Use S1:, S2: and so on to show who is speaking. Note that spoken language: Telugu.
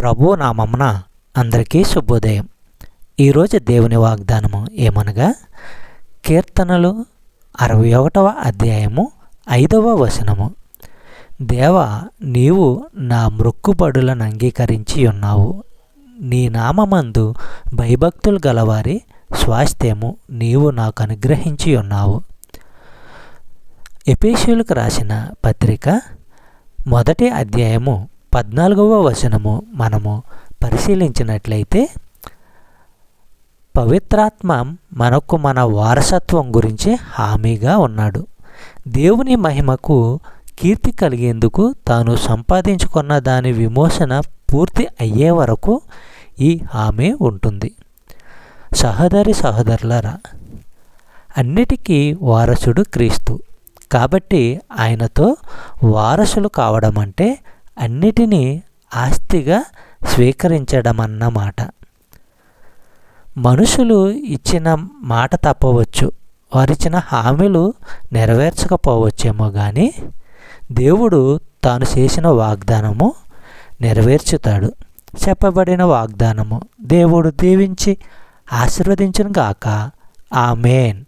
S1: ప్రభు నామమున అందరికీ శుభోదయం. ఈరోజు దేవుని వాగ్దానము ఏమనగా, కీర్తనలు 61వ అధ్యాయము 5వ వచనము. దేవా, నీవు నా మ్రొక్కుబడులను అంగీకరించి ఉన్నావు. నీ నామమందు భయభక్తులు గలవారి స్వాస్థ్యము నీవు నాకు అనుగ్రహించి ఉన్నావు. ఎఫెసీయులకు రాసిన పత్రిక 1వ అధ్యాయము 14వ వచనము మనము పరిశీలించినట్లయితే, పవిత్రాత్మ మనకు మన వారసత్వం గురించి హామీగా ఉన్నాడు. దేవుని మహిమకు కీర్తి కలిగేందుకు తాను సంపాదించుకున్న దాని విమోచన పూర్తి అయ్యే వరకు ఈ హామీ ఉంటుంది. సహోదరులారా, అన్నిటికీ వారసుడు క్రీస్తు. కాబట్టి ఆయనతో వారసులు కావడం అంటే అన్నిటినీ ఆస్తిగా స్వీకరించడమన్నమాట. మనుషులు ఇచ్చిన మాట తప్పవచ్చు, వారిచ్చిన హామీలు నెరవేర్చకపోవచ్చేమో కానీ దేవుడు తాను చేసిన వాగ్దానము నెరవేర్చుతాడు. చెప్పబడిన వాగ్దానము దేవుడు దీవించి ఆశీర్వదించును గాక. ఆమేన్.